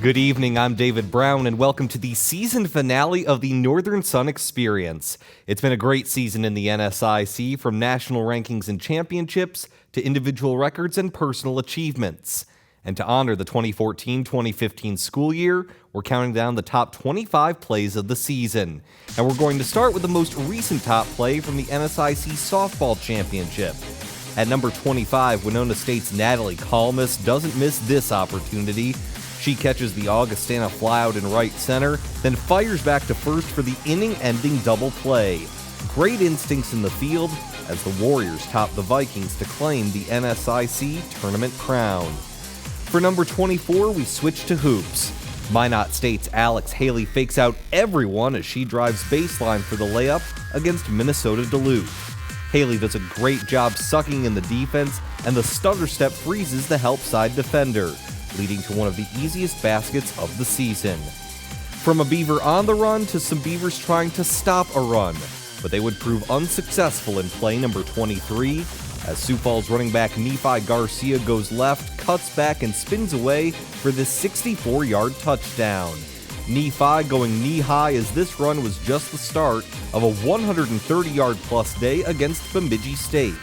Good evening, I'm David Brown, and welcome to the season finale of the Northern Sun Experience. It's been a great season in the NSIC, from national rankings and championships to individual records and personal achievements. And to honor the 2014-2015 school year, we're counting down the top 25 plays of the season. And we're going to start with the most recent top play from the NSIC Softball Championship. At number 25, Winona State's Natalie Kalmus doesn't miss this opportunity. She catches the Augustana flyout in right center, then fires back to first for the inning-ending double play. Great instincts in the field as the Warriors top the Vikings to claim the NSIC tournament crown. For number 24, we switch to hoops. Minot State's Alex Haley fakes out everyone as she drives baseline for the layup against Minnesota Duluth. Haley does a great job sucking in the defense, and the stutter step freezes the help side defender, leading to one of the easiest baskets of the season. From a Beaver on the run to some Beavers trying to stop a run, but they would prove unsuccessful in play number 23, as Sioux Falls running back Nephi Garcia goes left, cuts back, and spins away for this 64-yard touchdown. Nephi going knee-high as this run was just the start of a 130-yard-plus day against Bemidji State.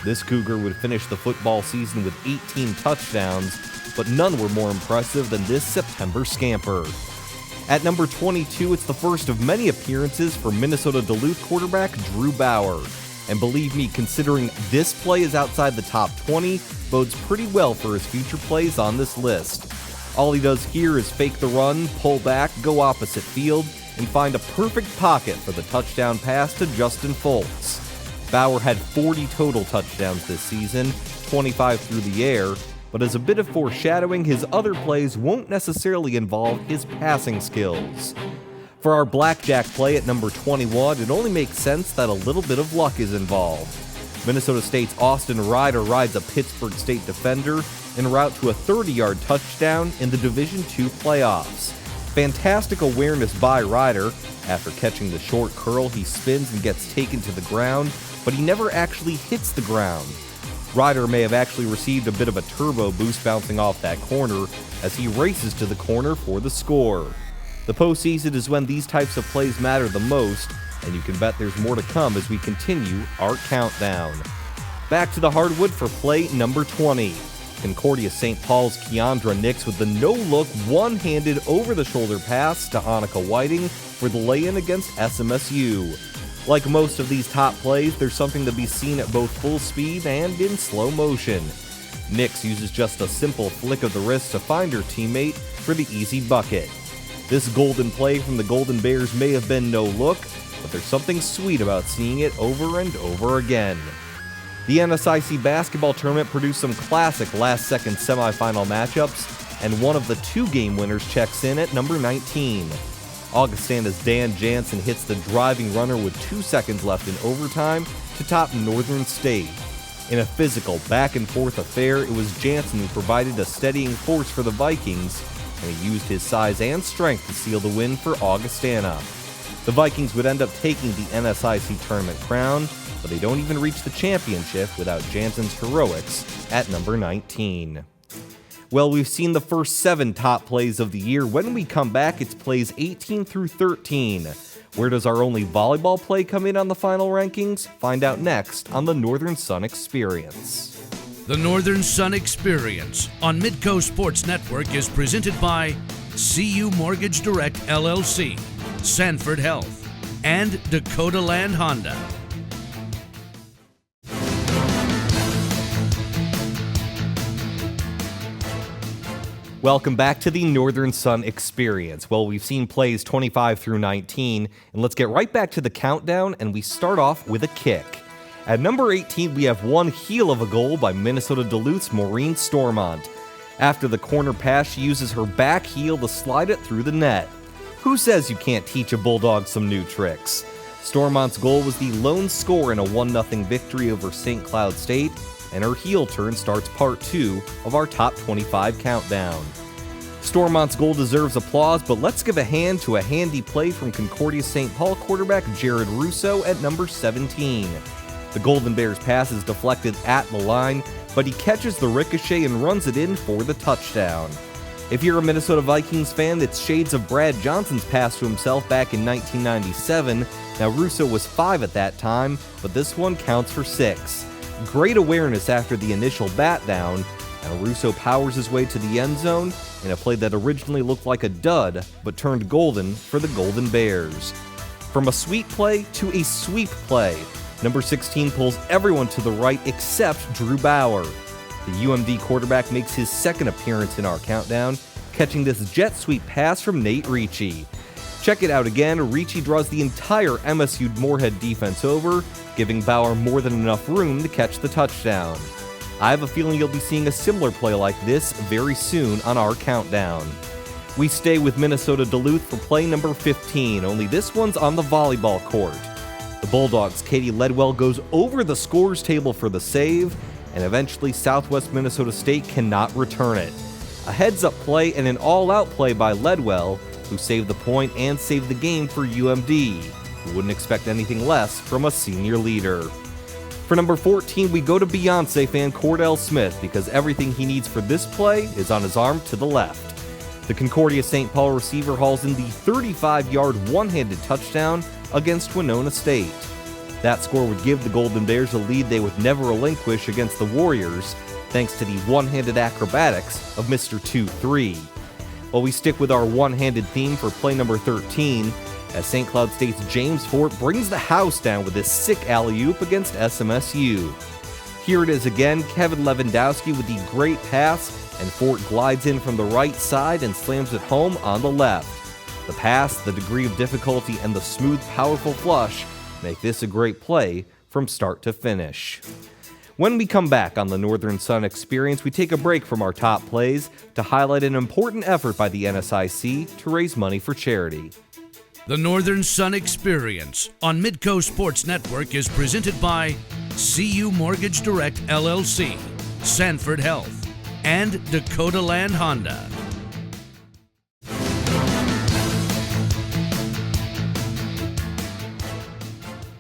This Cougar would finish the football season with 18 touchdowns, but none were more impressive than this September scamper. At number 22, it's the first of many appearances for Minnesota Duluth quarterback Drew Bauer. And believe me, considering this play is outside the top 20, bodes pretty well for his future plays on this list. All he does here is fake the run, pull back, go opposite field, and find a perfect pocket for the touchdown pass to Justin Foltz. Bauer had 40 total touchdowns this season, 25 through the air, but as a bit of foreshadowing, his other plays won't necessarily involve his passing skills. For our blackjack play at number 21, it only makes sense that a little bit of luck is involved. Minnesota State's Austin Ryder rides a Pittsburgh State defender en route to a 30-yard touchdown in the Division II playoffs. Fantastic awareness by Ryder. After catching the short curl, he spins and gets taken to the ground, but he never actually hits the ground. Ryder may have actually received a bit of a turbo boost bouncing off that corner as he races to the corner for the score. The postseason is when these types of plays matter the most, and you can bet there's more to come as we continue our countdown. Back to the hardwood for play number 20. Concordia St. Paul's Keandra Nix with the no-look, one-handed over-the-shoulder pass to Annika Whiting for the lay-in against SMSU. Like most of these top plays, there's something to be seen at both full speed and in slow motion. Nix uses just a simple flick of the wrist to find her teammate for the easy bucket. This golden play from the Golden Bears may have been no look, but there's something sweet about seeing it over and over again. The NSIC basketball tournament produced some classic last-second semifinal matchups, and one of the two-game winners checks in at number 19. Augustana's Dan Jansen hits the driving runner with 2 seconds left in overtime to top Northern State. In a physical, back-and-forth affair, it was Jansen who provided a steadying force for the Vikings, and he used his size and strength to seal the win for Augustana. The Vikings would end up taking the NSIC tournament crown, but they don't even reach the championship without Jansen's heroics at number 19. Well, we've seen the first 7 top plays of the year. When we come back, it's plays 18 through 13. Where does our only volleyball play come in on the final rankings? Find out next on the Northern Sun Experience. The Northern Sun Experience on Midco Sports Network is presented by CU Mortgage Direct LLC, Sanford Health, and Dakota Land Honda. Welcome back to the Northern Sun Experience. Well, we've seen plays 25 through 19, and let's get right back to the countdown, and we start off with a kick. At number 18, we have one heel of a goal by Minnesota Duluth's Maureen Stormont. After the corner pass, she uses her back heel to slide it through the net. Who says you can't teach a Bulldog some new tricks? Stormont's goal was the lone score in a 1-0 victory over St. Cloud State, and her heel turn starts part 2 of our top 25 countdown. Stormont's goal deserves applause, but let's give a hand to a handy play from Concordia St. Paul quarterback Jared Russo at number 17. The Golden Bears pass is deflected at the line, but he catches the ricochet and runs it in for the touchdown. If you're a Minnesota Vikings fan, it's shades of Brad Johnson's pass to himself back in 1997. Now, Russo was 5 at that time, but this one counts for 6. Great awareness after the initial bat down, and Russo powers his way to the end zone in a play that originally looked like a dud, but turned golden for the Golden Bears. From a sweep play to a sweep play, number 16 pulls everyone to the right except Drew Bauer. The UMD quarterback makes his second appearance in our countdown, catching this jet sweep pass from Nate Ricci. Check it out again. Ricci draws the entire MSU Moorhead defense over, giving Bauer more than enough room to catch the touchdown. I have a feeling you'll be seeing a similar play like this very soon on our countdown. We stay with Minnesota Duluth for play number 15, only this one's on the volleyball court. The Bulldogs' Katie Ledwell goes over the scores table for the save, and eventually Southwest Minnesota State cannot return it. A heads-up play and an all-out play by Ledwell, who saved the point and saved the game for UMD. You wouldn't expect anything less from a senior leader. For number 14, we go to Beyonce fan Cordell Smith because everything he needs for this play is on his arm to the left. The Concordia St. Paul receiver hauls in the 35-yard one-handed touchdown against Winona State. That score would give the Golden Bears a lead they would never relinquish against the Warriors, thanks to the one-handed acrobatics of Mr. 2-3. While we stick with our one-handed theme for play number 13, as St. Cloud State's James Fort brings the house down with this sick alley-oop against SMSU. Here it is again, Kevin Lewandowski with the great pass, and Fort glides in from the right side and slams it home on the left. The pass, the degree of difficulty, and the smooth, powerful flush make this a great play from start to finish. When we come back on the Northern Sun Experience, we take a break from our top plays to highlight an important effort by the NSIC to raise money for charity. The Northern Sun Experience on Midco Sports Network is presented by CU Mortgage Direct LLC, Sanford Health, and Dakota Land Honda.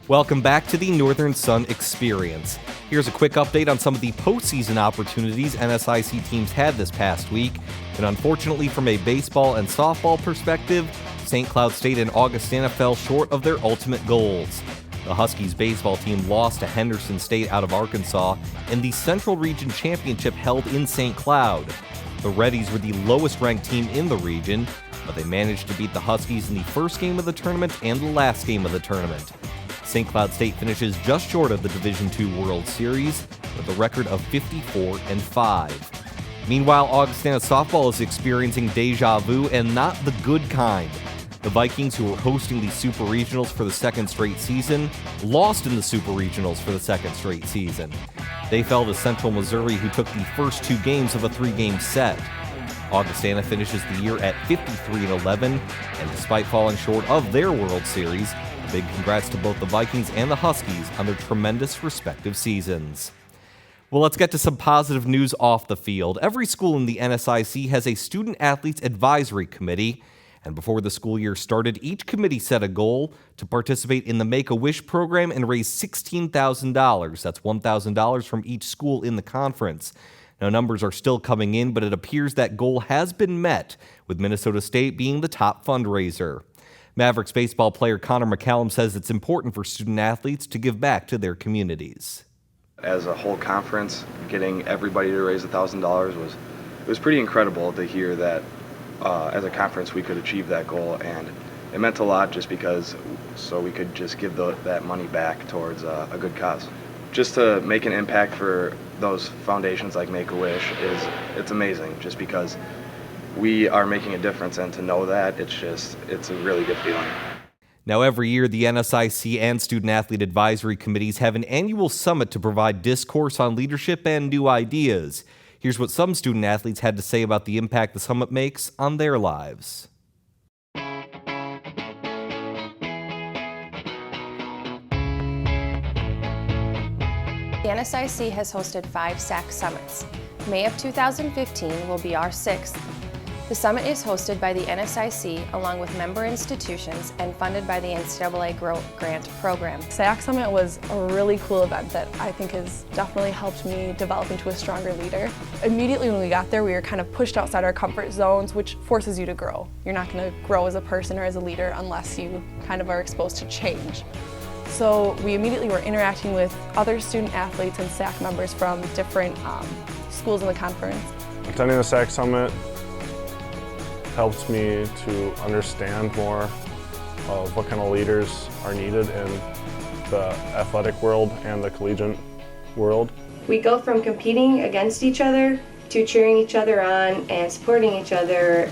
Welcome back to the Northern Sun Experience. Here's a quick update on some of the postseason opportunities NSIC teams had this past week. And unfortunately, from a baseball and softball perspective, St. Cloud State and Augustana fell short of their ultimate goals. The Huskies baseball team lost to Henderson State out of Arkansas in the Central Region Championship held in St. Cloud. The Reddies were the lowest-ranked team in the region, but they managed to beat the Huskies in the first game of the tournament and the last game of the tournament. St. Cloud State finishes just short of the Division II World Series with a record of 54-5. Meanwhile, Augustana softball is experiencing deja vu, and not the good kind. The Vikings, who were hosting the Super Regionals for the second straight season, lost in the Super Regionals for the second straight season. They fell to Central Missouri, who took the first 2 games of a 3-game set. Augustana finishes the year at 53-11, and despite falling short of their World Series, a big congrats to both the Vikings and the Huskies on their tremendous respective seasons. Well, let's get to some positive news off the field. Every school in the NSIC has a Student Athletes Advisory Committee, and before the school year started, each committee set a goal to participate in the Make-A-Wish program and raise $16,000. That's $1,000 from each school in the conference. Now, numbers are still coming in, but it appears that goal has been met, with Minnesota State being the top fundraiser. Mavericks baseball player Connor McCallum says it's important for student athletes to give back to their communities. As a whole conference, getting everybody to raise $1,000 was pretty incredible to hear that as a conference we could achieve that goal, and it meant a lot just because so we could just give that money back towards a good cause. Just to make an impact for those foundations like Make-A-Wish it's amazing, just because we are making a difference, and to know that it's a really good feeling. Now, every year, the NSIC and Student Athlete Advisory Committees have an annual summit to provide discourse on leadership and new ideas. Here's what some student athletes had to say about the impact the summit makes on their lives. The NSIC has hosted 5 SAAC Summits. May of 2015 will be our 6th. The summit is hosted by the NSIC along with member institutions and funded by the NCAA Grant Program. SAAC Summit was a really cool event that I think has definitely helped me develop into a stronger leader. Immediately when we got there, we were kind of pushed outside our comfort zones, which forces you to grow. You're not going to grow as a person or as a leader unless you kind of are exposed to change. So we immediately were interacting with other student athletes and SAAC members from different schools in the conference. Attending the SAAC Summit helped me to understand more of what kind of leaders are needed in the athletic world and the collegiate world. We go from competing against each other to cheering each other on and supporting each other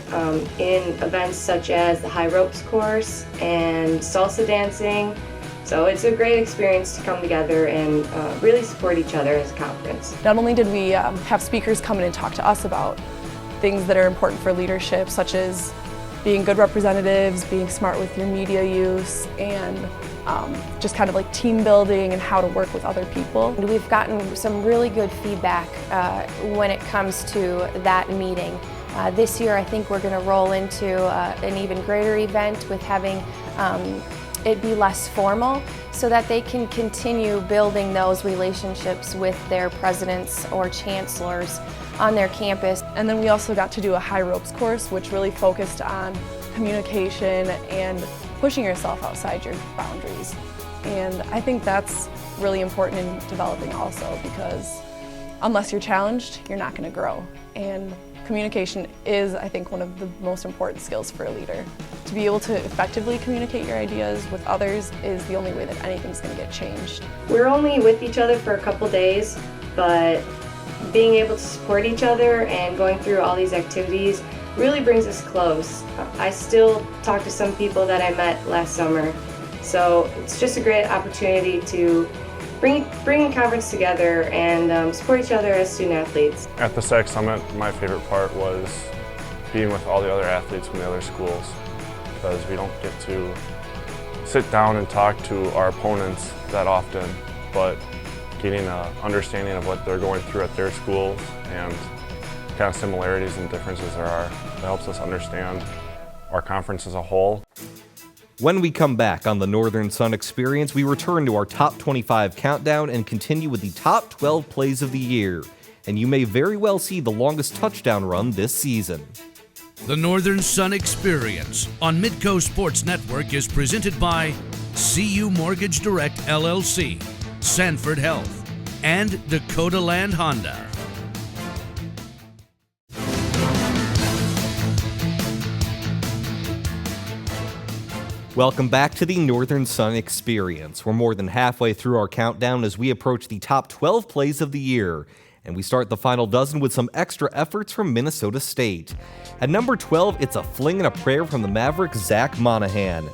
in events such as the high ropes course and salsa dancing. So it's a great experience to come together and really support each other as a conference. Not only did we have speakers come in and talk to us about things that are important for leadership, such as being good representatives, being smart with your media use, and just kind of like team building and how to work with other people. We've gotten some really good feedback when it comes to that meeting. This year I think we're going to roll into an even greater event with having it be less formal so that they can continue building those relationships with their presidents or chancellors on their campus. And then we also got to do a high ropes course, which really focused on communication and pushing yourself outside your boundaries. And I think that's really important in developing also, because unless you're challenged, you're not going to grow. And communication is, I think, one of the most important skills for a leader. To be able to effectively communicate your ideas with others is the only way that anything's going to get changed. We're only with each other for a couple days, but being able to support each other and going through all these activities really brings us close. I still talk to some people that I met last summer, so it's just a great opportunity to bring a conference together and support each other as student athletes. At the SAAC Summit, my favorite part was being with all the other athletes from the other schools, because we don't get to sit down and talk to our opponents that often, but getting an understanding of what they're going through at their schools and kind of similarities and differences there are. It helps us understand our conference as a whole. When we come back on the Northern Sun Experience, we return to our top 25 countdown and continue with the top 12 plays of the year. And you may very well see the longest touchdown run this season. The Northern Sun Experience on Midco Sports Network is presented by CU Mortgage Direct LLC, Sanford Health, and Dakota Land Honda. Welcome back to the Northern Sun Experience. We're more than halfway through our countdown as we approach the top 12 plays of the year. And we start the final dozen with some extra efforts from Minnesota State. At number 12, it's a fling and a prayer from the Maverick Zach Monahan.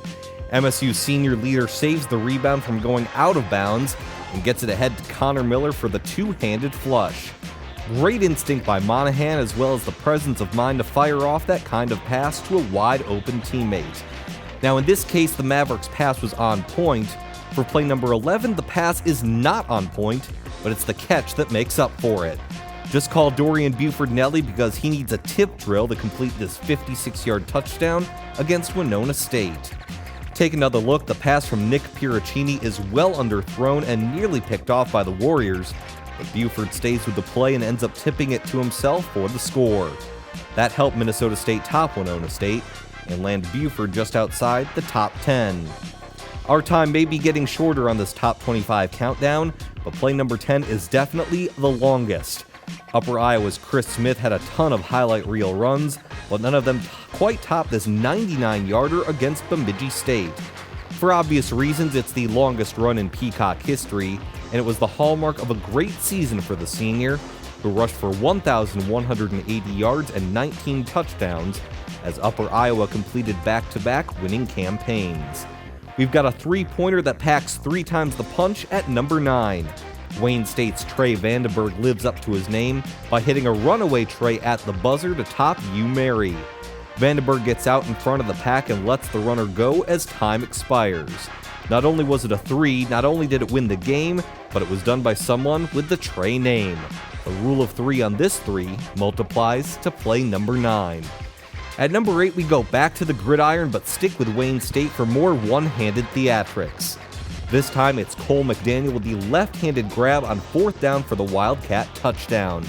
MSU senior leader saves the rebound from going out of bounds and gets it ahead to Connor Miller for the two-handed flush. Great instinct by Monahan, as well as the presence of mind to fire off that kind of pass to a wide-open teammate. Now in this case, the Mavericks' pass was on point. For play number 11, the pass is not on point, but it's the catch that makes up for it. Just call Dorian Buford Nelly because he needs a tip drill to complete this 56-yard touchdown against Winona State. Take another look. The pass from Nick Piracini is well underthrown and nearly picked off by the Warriors, but Buford stays with the play and ends up tipping it to himself for the score. That helped Minnesota State top Winona State and land Buford just outside the top 10. Our time may be getting shorter on this top 25 countdown, but play number 10 is definitely the longest. Upper Iowa's Chris Smith had a ton of highlight reel runs, but none of them quite topped this 99-yarder against Bemidji State. For obvious reasons, it's the longest run in Peacock history, and it was the hallmark of a great season for the senior, who rushed for 1,180 yards and 19 touchdowns, as Upper Iowa completed back-to-back winning campaigns. We've got a three-pointer that packs 3 times the punch at number 9. Wayne State's Trey Vandenberg lives up to his name by hitting a runaway tray at the buzzer to top UMary. Vandenberg gets out in front of the pack and lets the runner go as time expires. Not only was it a 3, not only did it win the game, but it was done by someone with the Trey name. The rule of 3 on this 3 multiplies to play number 9. At number 8, we go back to the gridiron but stick with Wayne State for more one-handed theatrics. This time it's Cole McDaniel with the left-handed grab on 4th down for the Wildcat touchdown.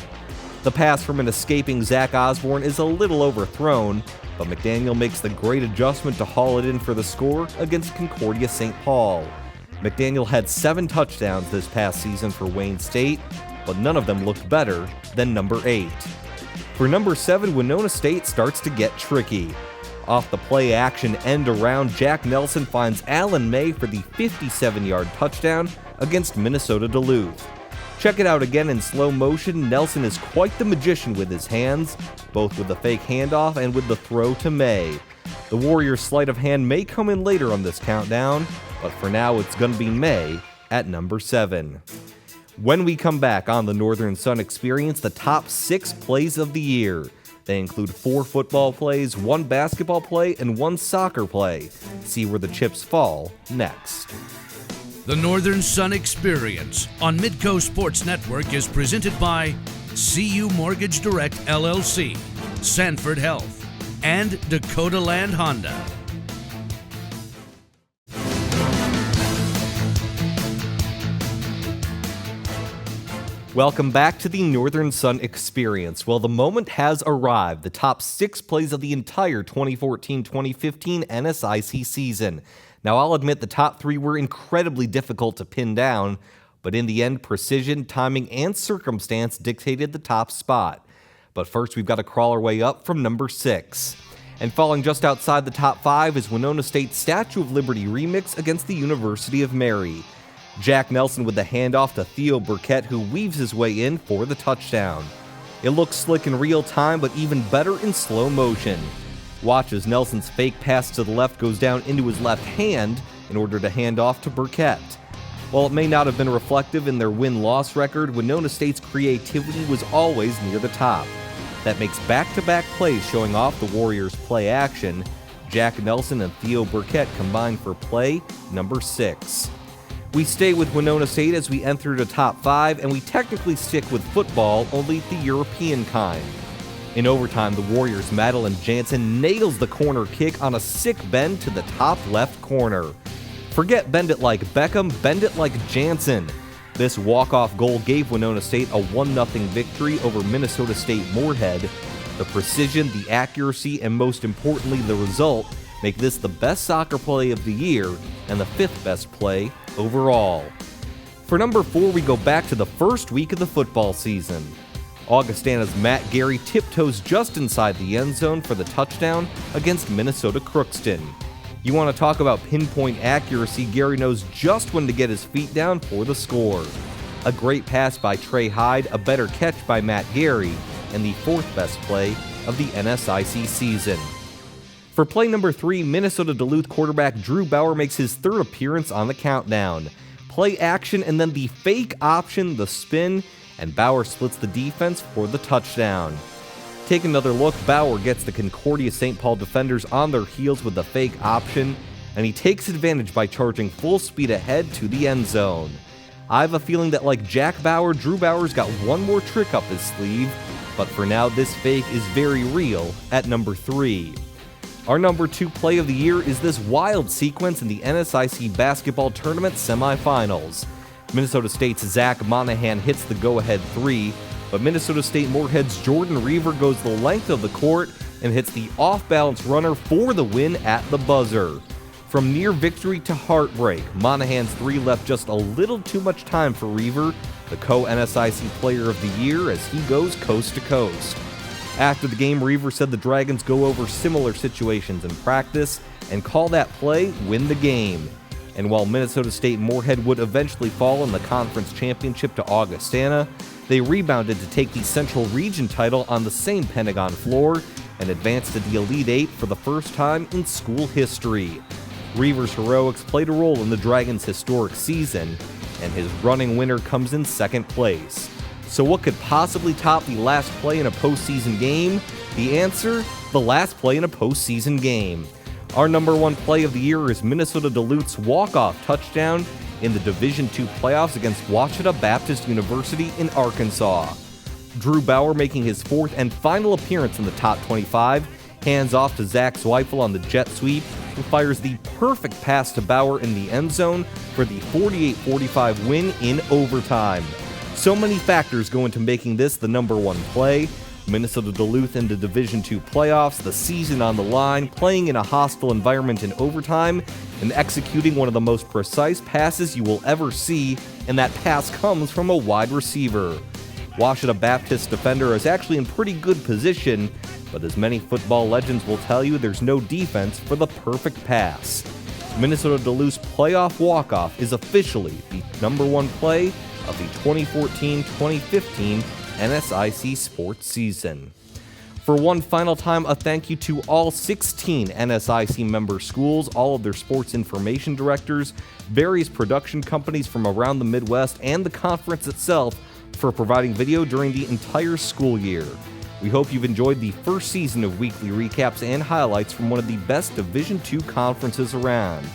The pass from an escaping Zach Osborne is a little overthrown, but McDaniel makes the great adjustment to haul it in for the score against Concordia St. Paul. McDaniel had 7 touchdowns this past season for Wayne State, but none of them looked better than number 8. For number 7, Winona State starts to get tricky. Off the play action end around, Jack Nelson finds Alan May for the 57-yard touchdown against Minnesota Duluth. Check it out again in slow motion. Nelson is quite the magician with his hands, both with the fake handoff and with the throw to May. The Warriors' sleight of hand may come in later on this countdown, but for now it's going to be May at number 7. When we come back on the Northern Sun Experience, the top 6 plays of the year. They include 4 football plays, 1 basketball play, and 1 soccer play. See where the chips fall next. The Northern Sun Experience on Midco Sports Network is presented by CU Mortgage Direct LLC, Sanford Health, and Dakota Land Honda. Welcome back to the Northern Sun Experience. Well, the moment has arrived, the top 6 plays of the entire 2014-2015 NSIC season. Now, I'll admit the top 3 were incredibly difficult to pin down, but in the end, precision, timing, and circumstance dictated the top spot. But first, we've got to crawl our way up from number 6. And falling just outside the top 5 is Winona State's Statue of Liberty remix against the University of Mary. Jack Nelson with the handoff to Theo Burkett, who weaves his way in for the touchdown. It looks slick in real time, but even better in slow motion. Watch as Nelson's fake pass to the left goes down into his left hand in order to hand off to Burkett. While it may not have been reflective in their win-loss record, Winona State's creativity was always near the top. That makes back-to-back plays showing off the Warriors' play action. Jack Nelson and Theo Burkett combined for play number 6. We stay with Winona State as we enter the top 5, and we technically stick with football, only the European kind. In overtime, the Warriors' Madeline Jansen nails the corner kick on a sick bend to the top left corner. Forget bend it like Beckham, bend it like Jansen. This walk-off goal gave Winona State a 1-0 victory over Minnesota State Moorhead. The precision, the accuracy, and most importantly, the result make this the best soccer play of the year and the 5th best play overall. For number 4, we go back to the first week of the football season. Augustana's Matt Gary tiptoes just inside the end zone for the touchdown against Minnesota Crookston. You want to talk about pinpoint accuracy, Gary knows just when to get his feet down for the score. A great pass by Trey Hyde, a better catch by Matt Gary, and the 4th best play of the NSIC season. For play number 3, Minnesota Duluth quarterback Drew Bauer makes his 3rd appearance on the countdown. Play action and then the fake option, the spin, and Bauer splits the defense for the touchdown. Take another look, Bauer gets the Concordia St. Paul defenders on their heels with the fake option, and he takes advantage by charging full speed ahead to the end zone. I have a feeling that like Jack Bauer, Drew Bauer's got one more trick up his sleeve, but for now this fake is very real at number 3. Our number 2 play of the year is this wild sequence in the NSIC basketball tournament semifinals. Minnesota State's Zach Monahan hits the go-ahead 3, but Minnesota State Moorhead's Jordan Reaver goes the length of the court and hits the off-balance runner for the win at the buzzer. From near victory to heartbreak, Monahan's 3 left just a little too much time for Reaver, the co-NSIC player of the year, as he goes coast to coast. After the game, Reaver said the Dragons go over similar situations in practice and call that play win the game. And while Minnesota State Moorhead would eventually fall in the conference championship to Augustana, they rebounded to take the Central Region title on the same Pentagon floor and advanced to the Elite 8 for the first time in school history. Reaver's heroics played a role in the Dragons' historic season, and his running winner comes in 2nd place. So what could possibly top the last play in a postseason game? The answer, the last play in a postseason game. Our number 1 play of the year is Minnesota Duluth's walk-off touchdown in the Division II playoffs against Ouachita Baptist University in Arkansas. Drew Bauer making his 4th and final appearance in the top 25 Hands off to Zach Zweifel on the jet sweep, who fires the perfect pass to Bauer in the end zone for the 48-45 win in overtime. So many factors go into making this the number one play. Minnesota Duluth in the Division II playoffs, the season on the line, playing in a hostile environment in overtime, and executing one of the most precise passes you will ever see, and that pass comes from a wide receiver. Washita Baptist defender is actually in pretty good position, but as many football legends will tell you, there's no defense for the perfect pass. Minnesota Duluth's playoff walk-off is officially the number one play of the 2014-2015 NSIC sports season. For one final time, a thank you to all 16 NSIC member schools, all of their sports information directors, various production companies from around the Midwest, and the conference itself for providing video during the entire school year. We hope you've enjoyed the first season of weekly recaps and highlights from one of the best Division II conferences around.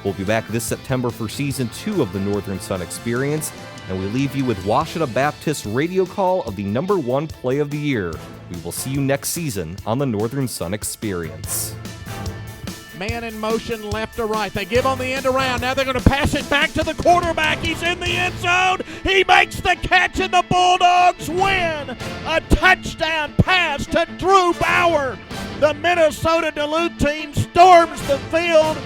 We'll be back this September for Season 2 of the Northern Sun Experience, and we leave you with Washita Baptist's radio call of the number one play of the year. We will see you next season on the Northern Sun Experience. Man in motion left to right. They give on the end around. Now they're going to pass it back to the quarterback. He's in the end zone. He makes the catch and the Bulldogs win. A touchdown pass to Drew Bauer. The Minnesota Duluth team storms the field